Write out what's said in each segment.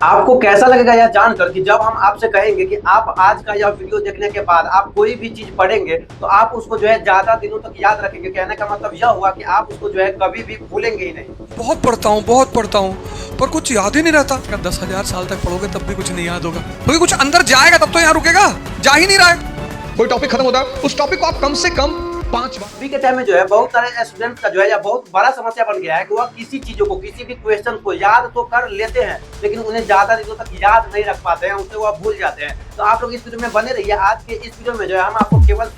आपको कैसा लगेगा यह जानकर कि जब हम आपसे कहेंगे कि आप आज का यह वीडियो देखने के बाद आप कोई भी चीज पढ़ेंगे तो आप उसको जो है ज्यादा दिनों तक याद रखेंगे। कहने का मतलब यह हुआ कि आप उसको जो है कभी भी भूलेंगे ही नहीं। बहुत पढ़ता हूँ पर कुछ याद ही नहीं रहता। अगर 10,000 साल तक पढ़ोगे तब भी कुछ नहीं याद होगा, क्योंकि कुछ अंदर जाएगा तब तो यहाँ रुकेगा, जा ही नहीं रहा है। कोई टॉपिक खत्म होता है, उस टॉपिक को आप कम से कम 5 बार। अभी के टाइम में जो है बहुत सारे स्टूडेंट का जो है या बहुत बड़ा समस्या बन गया है कि वह किसी चीजों को किसी भी क्वेश्चन को याद तो कर लेते हैं लेकिन उन्हें ज्यादा दिनों तक याद नहीं रख पाते हैं, उससे वह भूल जाते हैं। तो आप लोग इस वीडियो में बने रहिए। आज के इस वीडियो में जो है हम आपको केवल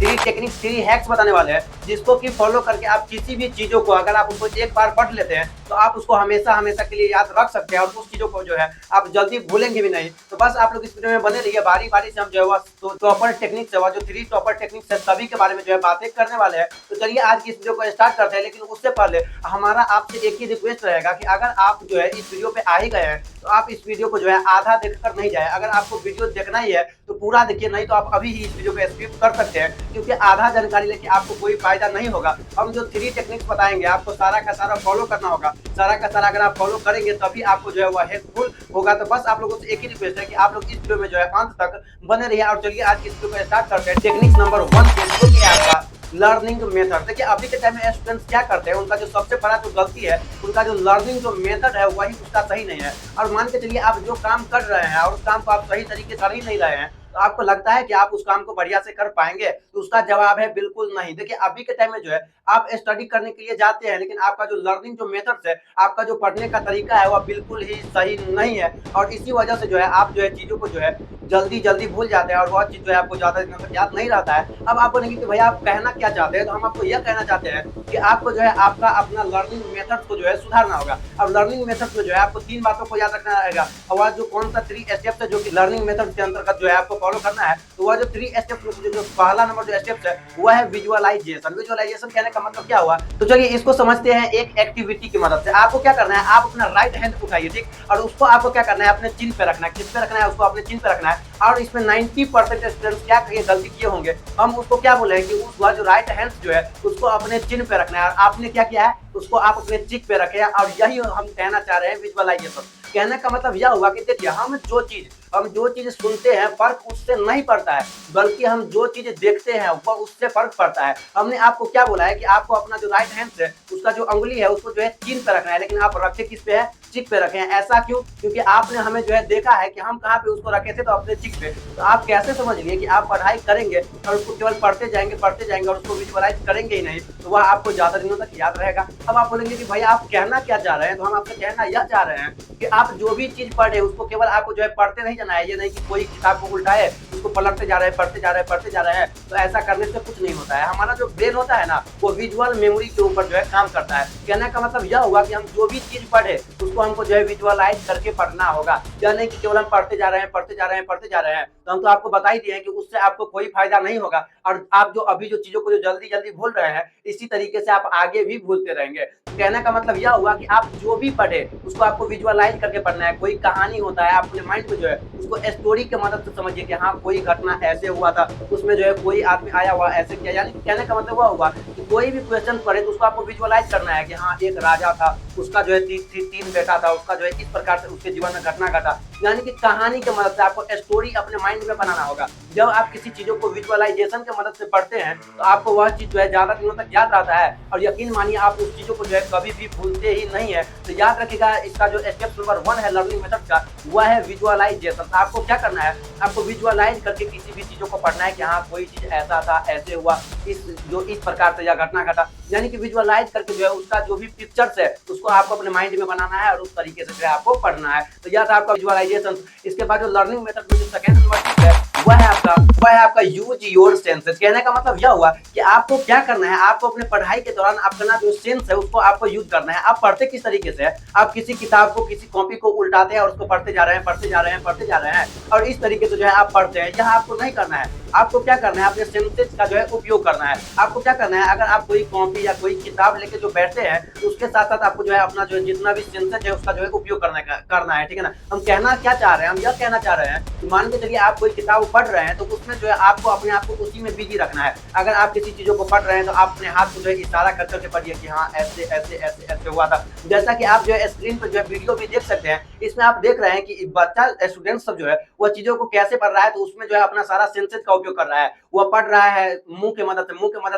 3 टेक्निक 3 हैक्स बताने वाले हैं जिसको कि फॉलो करके आप किसी भी चीजों को अगर आप उसको एक बार पढ़ लेते हैं तो आप उसको हमेशा हमेशा के लिए याद रख सकते हैं और उस चीजों को जो है आप जल्दी भूलेंगे भी नहीं। तो बस आप लोग इस वीडियो में बने रहिए। बारी बारी से हम जो है टॉपर टेक्निक से जो 3 टॉपर टेक्निक से सभी के बारे में जो है बातें करने वाले हैं। तो चलिए आज की इस वीडियो को स्टार्ट करते हैं, लेकिन उससे पहले हमारा आपसे एक ही रिक्वेस्ट रहेगा कि अगर आप जो है इस वीडियो पे आ ही गए हैं तो आप इस वीडियो को जो है आधा देखकर नहीं जाए। अगर आपको वीडियो देखना ही है तो पूरा देखिए, नहीं तो आप अभी ही इस वीडियो को स्किप कर सकते हैं, क्योंकि आधा जानकारी लेके आपको कोई फायदा नहीं होगा। हम जो 3 टेक्निक्स बताएंगे आपको सारा का सारा फॉलो करना होगा। सारा का सारा अगर आप फॉलो करेंगे तभी आपको जो है वह हेल्पफुल होगा। तो बस आप लोगों से एक ही रिक्वेस्ट है कि आप लोग इस वीडियो में जो है अंत तक बने रहिए। और चलिए आज की इस वीडियो को स्टार्ट करते हैं। टेक्निक नंबर 1 जो कि आपका लर्निंग मेथड। देखिए अभी के टाइम में स्टूडेंट्स क्या करते हैं, उनका जो सबसे बड़ा जो गलती है, उनका जो लर्निंग जो मेथड है वही उसका सही नहीं है। और मान के चलिए आप जो काम कर रहे हैं और उस काम को आप सही तरीके से कर ही नहीं रहे हैं तो आपको लगता है कि आप उस काम को बढ़िया से कर पाएंगे, तो उसका जवाब है बिल्कुल नहीं। देखिए अभी के टाइम में जो है आप स्टडी करने के लिए जाते हैं लेकिन आपका जो लर्निंग जो मेथड है, आपका जो पढ़ने का तरीका है वह बिल्कुल ही सही नहीं है। और इसी वजह से जो है आप जो है चीजों को जो है जल्दी जल्दी भूल जाते हैं और वह चीज जो है आपको ज्यादा दिनों तक याद नहीं रहता है। अब आप बोलेंगे कि भैया आप कहना क्या चाहते हैं, तो हम आपको यह कहना चाहते हैं कि आपको जो है आपका अपना लर्निंग मेथड को जो है सुधारना होगा। अब लर्निंग मेथड में जो है आपको 3 बातों को याद रखना रहेगा। और वह जो कौन सा 3 स्टेप्स है जो कि लर्निंग मेथड के अंतर्गत जो है आपको फॉलो करना है, तो वह जो 3 स्टेप्स में जो पहला नंबर जो स्टेप्स है वह है विजुअलाइजेशन। विजुअलाइजेशन कहने का मतलब क्या हुआ, तो चलिए इसको समझते हैं एक एक्टिविटी की मदद से। आपको क्या करना है, आप अपना राइट हैंड उठाइए, ठीक, और उसको आपको क्या करना है अपने चिन पे रखना है। किस पे रखना है, उसको अपने चिन पे रखना है। और इसमें 90% स्टूडेंट्स क्या गलती किए होंगे, हम उसको क्या बोले कि उस जो राइट हैंड जो है उसको अपने चिन पे रखना है और आपने क्या किया है उसको आप अपने चिक पे रखे। और यही हम कहना चाह रहे हैं विजुअलाइजेशन। कहने का मतलब यह हुआ कि देखिए हम जो चीज सुनते हैं फर्क उससे नहीं पड़ता है, बल्कि हम जो चीज देखते हैं वो उससे फर्क पड़ता है। हमने आपको क्या बोला है कि आपको अपना जो राइट हैंड है उसका जो अंगुली है उसको जो है चिन पे रखना है, लेकिन आप रखे किस पे है, चिक पे रखे हैं। ऐसा क्यों, क्योंकि आपने हमें जो है देखा है कि हम कहाँ पे उसको रखे थे, तो अपने चिक पे। तो आप कैसे समझ लिए कि आप पढ़ाई करेंगे और उसको केवल पढ़ते जाएंगे और उसको विजुअलाइज करेंगे ही नहीं तो वह आपको ज्यादा दिनों तक याद रहेगा। अब आप बोलेंगे कि भाई आप कहना क्या चाह रहे हैं, तो हम आपसे कहना यह चाह रहे हैं कि आप जो भी चीज पढ़े उसको केवल आपको जो है पढ़ते नहीं जाना है। ये नहीं कि कोई किताब को उल्टाए उसको पलटते जा रहे हैं, पढ़ते जा रहे हैं। तो ऐसा करने से कुछ नहीं होता है। हमारा जो ब्रेन होता है ना वो विजुअल मेमोरी के ऊपर जो है काम करता है। कहने का मतलब यह हुआ कि हम जो भी चीज पढ़े उसको हमको जो है विजुअलाइज करके पढ़ना होगा। या नहीं कि केवल हम पढ़ते जा रहे हैं। तो हम तो आपको बता ही दिए हैं कि उससे आपको कोई फायदा नहीं होगा। और आप जो अभी जो चीजों को जो जल्दी जल्दी भूल रहे हैं इसी तरीके से आप आगे भी भूलते रहेंगे। कहने का मतलब यह हुआ कि आप जो भी पढ़े उसको आपको विजुअलाइज करके पढ़ना है। कोई कहानी होता है, आप अपने माइंड में जो है उसको स्टोरी के मदद से समझिए कि हाँ कोई घटना ऐसे हुआ था, उसमें जो है कोई आदमी आया हुआ ऐसे किया। यानी कहने का मतलब वह हुआ कि कोई भी क्वेश्चन पढ़े तो उसको आपको विजुअलाइज करना है कि हाँ एक राजा था, उसका जो है 3 बेटा था, उसका जो है इस प्रकार से उसके जीवन में घटना घटा। यानी कि कहानी की मदद से आपको स्टोरी अपने माइंड में बनाना होगा। जब आप किसी चीजों को विजुअलाइजेशन की मदद से पढ़ते हैं तो आपको वह चीज जो है ज्यादा दिनों तक याद रहता है। और यकीन मानिए आप उस चीजों को जो है कभी भी भूलते ही नहीं है। तो याद रखिएगा इसका जो स्टेप नंबर 1 है लर्निंग मेथड का वह है विजुअलाइजेशन। आपको क्या करना है, आपको विजुअलाइज करके किसी भी चीजों को पढ़ना है कि हाँ कोई चीज ऐसा था, ऐसे हुआ, इस प्रकार से यह घटना घटा। यानी कि विजुअलाइज करके जो है उसका जो भी पिक्चर्स है उसको आपको अपने माइंड में बनाना है और उस तरीके से जो है आपको पढ़ना है। तो यह था आपका विजुअलाइजेशन। इसके बाद जो लर्निंग मेथड में जो सेकंड नंबर है वह है आपका यूज योर सेंसेस। कहने का मतलब यह हुआ कि आपको क्या करना है, आपको अपने पढ़ाई के दौरान अपना जो सेंस है उसको आपको यूज करना है। आप पढ़ते किस तरीके से है, आप किसी किताब को किसी कॉपी को उल्टाते हैं और उसको पढ़ते जा रहे हैं और इस तरीके से जो है आप पढ़ते हैं। यह आपको नहीं करना है। आपको क्या करना है, अपने सेंसेस का जो है उपयोग करना है। आपको क्या करना है, अगर आप कोई कॉपी या कोई किताब लेके जो बैठते हैं तो उसके साथ साथ आपको जो है अपना जो है जितना भी सेंसेस है उसका जो है उपयोग करना है, ठीक है ना। हम कहना क्या चाह रहे हैं, हम यह कहना चाह रहे हैं कि मान के चलिए आप कोई किताब पढ़ रहे हैं तो उसमें जो है आपको अपने आप को उसी में बिजी रखना है। अगर आप किसी चीजों को पढ़ रहे हैं तो आप अपने हाथ को जो है इशारा कर करके पढ़िए कि हाँ ऐसे ऐसे ऐसे ऐसे हुआ था। जैसा कि आप जो है स्क्रीन पर जो है वीडियो भी देख सकते हैं, इसमें आप देख रहे हैं कि बच्चा स्टूडेंट सब जो है वह चीजों को कैसे पढ़ रहा है, तो उसमें जो है अपना सारा सेंसेस का उपयोग कर रहा है। वह पढ़ रहा है मुंह की मदद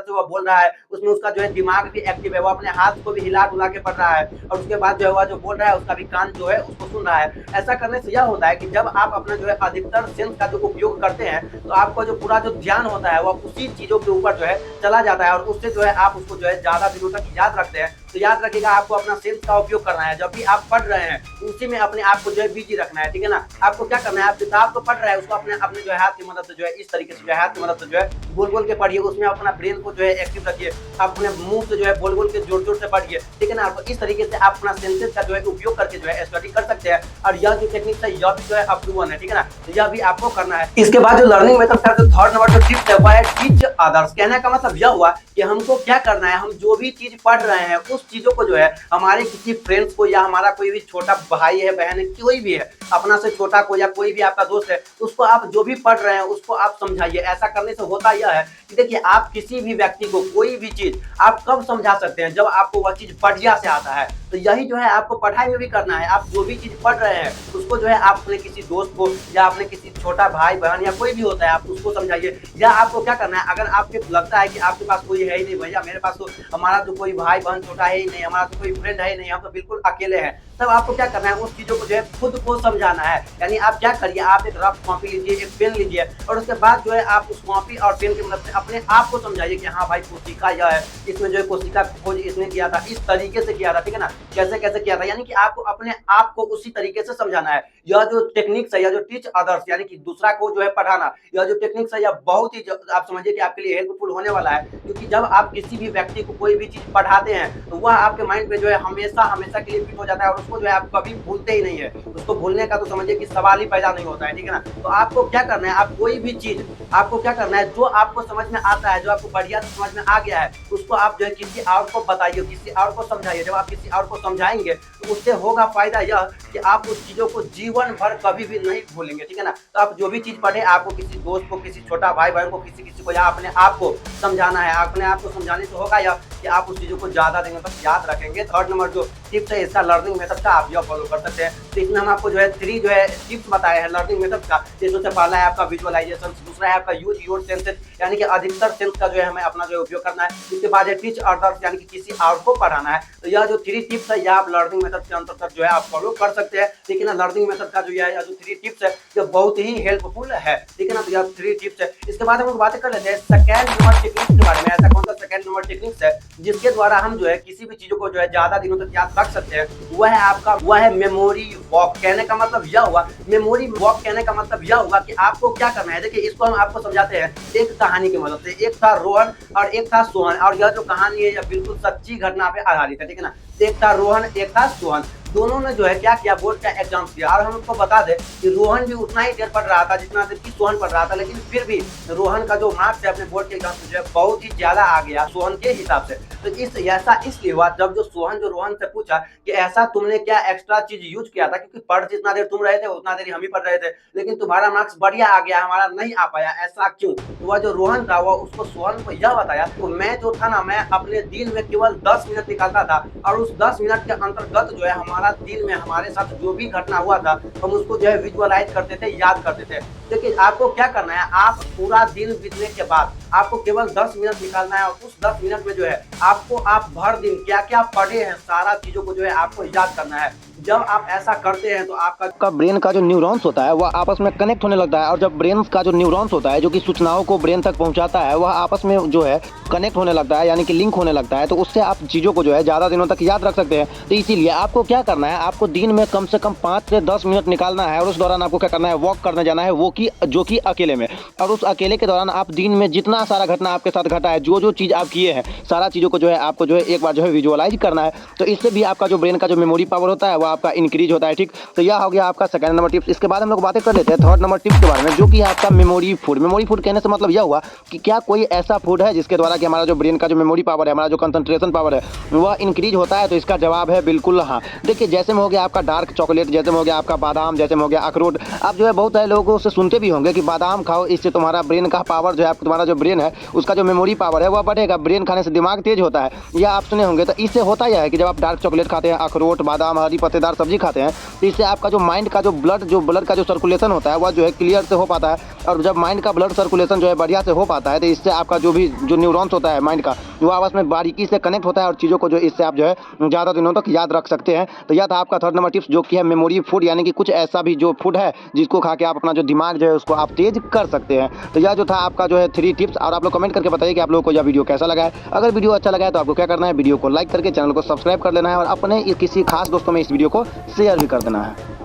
से वह बोल रहा है, उसमें उसका जो है दिमाग भी एक्टिव है, वो अपने हाथ को भी हिला डुला के पढ़ रहा है और उसके बाद जो है वह जो बोल रहा है उसका भी कान जो है उसको सुन रहा है। ऐसा करने से यह होता है कि जब आप अपना जो है अधिकतर सेंस का जो उपयोग करते हैं तो आपका जो पूरा जो ध्यान होता है वह उसी चीजों के ऊपर जो है चला जाता है और उससे जो है आप उसको जो है ज्यादा दिनों तक याद रखते हैं। तो याद रखिएगा आपको अपना सेंस का उपयोग करना है। जब भी आप पढ़ रहे हैं उसी में अपने आप को जो है बिजी रखना है, ठीक है ना। आपको क्या करना है, आप किताब को पढ़ रहे हैं उसको अपने अपने जो है हाथ की मदद से जो है इस तरीके से जो है हाथ की मदद से जो है बोल बोल के पढ़िए, उसमें अपना ब्रेन को जो है एक्टिव रखिए। आप अपने मुंह से जो है बोल बोल के जोर जोर से पढ़िए, ठीक है ना। आपको इस तरीके से आप अपना सेंसेस का जो है उपयोग करके जो है स्टडी कर सकते हैं और यह जो टेक्निक है यह भी जो है अप टू वन है, ठीक है ना। तो यह भी आपको करना है। इसके बाद जो लर्निंग मेथड का जो थर्ड नंबर जो टिप्स है वह है टीच अदर्स। कहने का मतलब यह हुआ कि हमको क्या करना है, हम जो भी चीज पढ़ रहे हैं उस चीजों को जो है हमारे किसी फ्रेंड्स को या हमारा कोई भी छोटा भाई है बहन है कोई भी है अपना से छोटा को या कोई भी आपका दोस्त है उसको आप जो भी पढ़ रहे हैं उसको आप समझाइए। ऐसा करने से होता यह है कि देखिए आप किसी भी व्यक्ति को कोई भी चीज आप कब समझा सकते हैं, जब आपको वह चीज बढ़िया से आता है। तो यही जो है आपको पढ़ाई में भी करना है। आप जो भी चीज पढ़ रहे हैं उसको जो है आप अपने किसी दोस्त को या अपने किसी छोटा भाई बहन या कोई भी होता है आप उसको समझाइए। या आपको क्या करना है, अगर आपको लगता है कि आपके पास कोई है ही नहीं, भैया मेरे पास तो हमारा तो कोई भाई बहन छोटा है ही नहीं, हमारा तो कोई फ्रेंड है ही नहीं, हम तो बिल्कुल अकेले हैं, तब आपको क्या करना है उस चीजों को जो है खुद को समझाना है। यानी आप क्या करिए, आप एक रफ कॉपी लीजिए, एक पेन लीजिए और उसके बाद जो है आप उस कॉपी और पेन की मदद से अपने आप को समझाइए कि हाँ भाई कोशिका यह है, इसमें जो है कोशिका खोज इसने किया था, इस तरीके से किया था, ठीक है ना, कैसे कैसे किया था। यानी कि आपको अपने आप को उसी तरीके से समझाना है। यह जो टेक्निक्स है, यह जो टीच अदर्स यानी कि दूसरा को जो है पढ़ाना, यह जो टेक्निक्स है यह बहुत ही आप समझिए कि आपके लिए हेल्पफुल होने वाला है। क्योंकि जब आप किसी भी व्यक्ति को कोई भी चीज पढ़ाते हैं तो वह आपके माइंड में जो है हमेशा हमेशा के लिए फिट हो जाता है और उसको जो है आप कभी भूलते ही नहीं है। उसको भूलने का तो समझिए कि सवाल ही पैदा नहीं होता है, ठीक है ना। तो आपको क्या करना है, आप कोई भी चीज आपको क्या करना है जो आपको समझ में आता है, जो आपको बढ़िया से समझ में आ गया है उसको आप जो है किसी और को बताइए, किसी और को समझाइए। जब आप किसी और को समझाएंगे तो उससे होगा फायदा यह कि आप उस चीजों को जीवन भर कभी भी नहीं भूलेंगे, ठीक है ना। तो आप जो भी चीज पढ़े आपको किसी दोस्त को, किसी छोटा भाई बहन को, किसी को या अपने आप को समझाना है। अपने आप को समझाने से होगा यह कि आप उस चीजों को ज्यादा दिनों तक याद रखेंगे। थर्ड नंबर जो टिप्स है इसका लर्निंग मेथड का आप यह फॉलो कर सकते हैं। तो इसमें हम आपको जो है 3 जो है टिप्स बताए हैं लर्निंग मेथड का। जिसमें पहला है आपका विजुअलाइजेशन, दूसरा है आपका यूज योर सेंसेस यानी कि अधिकतर सेंस का जो है हमें अपना जो है उपयोग करना है। इसके बाद है टीच अदर्स यानी कि किसी और को पढ़ाना है। तो यह जो 3 टिप्स है यह आप लर्निंग मेथड के अंतर्गत जो है आप फॉलो कर सकते हैं। लेकिन लर्निंग मेथड का जो है जो 3 टिप्स है ये बहुत ही हेल्पफुल है, ठीक है ना। तो यह 3 टिप्स है। इसके बाद हम लोग बातें कर लेते हैं सेकंड नंबर टेक्निक्स के बारे में। ऐसा कौन सा सेकंड नंबर टेक्निक्स है जिसके द्वारा हम जो है किसी भी चीजों को जो है ज्यादा दिनों तक याद रख सकते हैं, वह है मेमोरी वॉक। कहने का मतलब यह हुआ, मेमोरी वॉक कहने का मतलब यह हुआ कि आपको क्या करना है। देखिए इसको हम आपको समझाते हैं एक कहानी की मदद से। एक था रोहन और एक था सोहन और यह जो कहानी है यह बिल्कुल सच्ची घटना पे आधारित है, ठीक है ना। एक था रोहन एक था सोहन, दोनों ने जो है क्या किया, बोर्ड का एग्जाम दिया। और हम उसको बता दें कि रोहन भी उतना ही देर पढ़ रहा था जितना देर की सोहन पढ़ रहा था, लेकिन फिर भी रोहन का जो मार्क्स है अपने बोर्ड के एग्जाम में जो है बहुत ही ज्यादा आ गया सोहन के हिसाब से। तो ऐसा इसलिए हुआ जब जो सोहन जो रोहन से पूछा कि ऐसा तुमने क्या एक्स्ट्रा चीज यूज किया था, क्योंकि पढ़ जितना देर तुम रहे थे उतना देर हम ही पढ़ रहे थे, लेकिन तुम्हारा मार्क्स बढ़िया आ गया, हमारा नहीं आ पाया, ऐसा क्यों। तो वह जो रोहन था वह उसको सोहन को यह बताया तो मैं जो था ना, मैं अपने दिन में केवल 10 मिनट निकालता था और उस 10 मिनट के अंतर्गत जो है हमारा दिन में हमारे साथ जो भी घटना हुआ था हम उसको जो है विजुअलाइज करते थे, याद करते थे। देखिए आपको क्या करना है, आप पूरा दिन बीतने के बाद आपको केवल 10 मिनट निकालना है और उस 10 मिनट में जो है आपको आप भर दिन क्या क्या पढ़े हैं सारा चीजों को जो है आपको याद करना है। जब आप ऐसा करते हैं तो आपका ब्रेन का जो न्यूरॉन्स होता है वह आपस में कनेक्ट होने लगता है और जब ब्रेन का जो न्यूरॉन्स होता है जो कि सूचनाओं को ब्रेन तक पहुंचाता है वह आपस में जो है कनेक्ट होने लगता है यानी कि लिंक होने लगता है। तो उससे आप चीज़ों को जो है ज़्यादा दिनों तक याद रख सकते हैं। तो इसीलिए आपको क्या करना है, आपको दिन में कम से कम 5 से 10 मिनट निकालना है और उस दौरान आपको क्या करना है, वॉक करने जाना है, वो कि जो कि अकेले में। और उस अकेले के दौरान आप दिन में जितना सारा घटना आपके साथ घटा है, जो जो चीज़ आप किए हैं, सारा चीज़ों को जो है आपको जो है एक बार जो है विजुअलाइज करना है। तो इससे भी आपका जो ब्रेन का जो मेमोरी पावर होता है वह आपका इंक्रीज होता है। ठीक, तो यह हो गया आपका सेकंड नंबर टिप्स। इसके बाद हम लोग बातें कर लेते हैं थर्ड नंबर टिप्स के बारे में, जो कि है आपका मेमोरी फूड। मेमोरी फूड कहने से मतलब यह हुआ कि क्या कोई ऐसा फूड है जिसके द्वारा कि हमारा जो ब्रेन का जो मेमोरी पावर है, हमारा जो कंसंट्रेशन पावर है, वह इंक्रीज होता है। तो इसका जवाब है बिल्कुल हाँ। देखिए, जैसे में हो गया आपका डार्क चॉकलेट, जैसे में हो गया आपका बादाम, जैसे में हो गया अखरोट। आप जो है बहुत सारे लोगों से सुनते भी होंगे कि बादाम खाओ, इससे तुम्हारा ब्रेन का पावर जो है, तुम्हारा जो ब्रेन है उसका जो मेमोरी पावर है वह बढ़ेगा, ब्रेन खाने से दिमाग तेज होता है। यह आप सुने होंगे। तो इससे होता यह है कि जब आप डार्क चॉकलेट खाते हैं, अखरोट, बादाम, हरी पत्तेदार सब्जी खाते हैं, तो इससे आपका जो माइंड का जो ब्लड का जो सर्कुलेशन होता है वह जो है क्लियर से हो पाता है। और जब माइंड का ब्लड सर्कुलेशन जो है बढ़िया से हो पाता है, तो इससे आपका जो भी जो न्यूरॉन्स होता है माइंड का, वो आपस में बारीकी से कनेक्ट होता है और चीज़ों को जो इससे आप जो है ज़्यादा दिनों तक याद रख सकते हैं। तो यह था आपका थर्ड नंबर टिप्स, जो कि है मेमोरी फूड, यानी कि कुछ ऐसा भी जो फूड है जिसको खा के आप अपना जो दिमाग जो है उसको आप तेज कर सकते हैं। तो यह जो था आपका जो है 3 टिप्स। और आप लोग कमेंट करके बताइए कि आप लोगों को यह वीडियो कैसा लगा है। अगर वीडियो अच्छा लगा है तो आपको क्या करना है, वीडियो को लाइक करके चैनल को सब्सक्राइब कर लेना है और अपने किसी खास दोस्तों में इस वीडियो को शेयर भी कर देना है।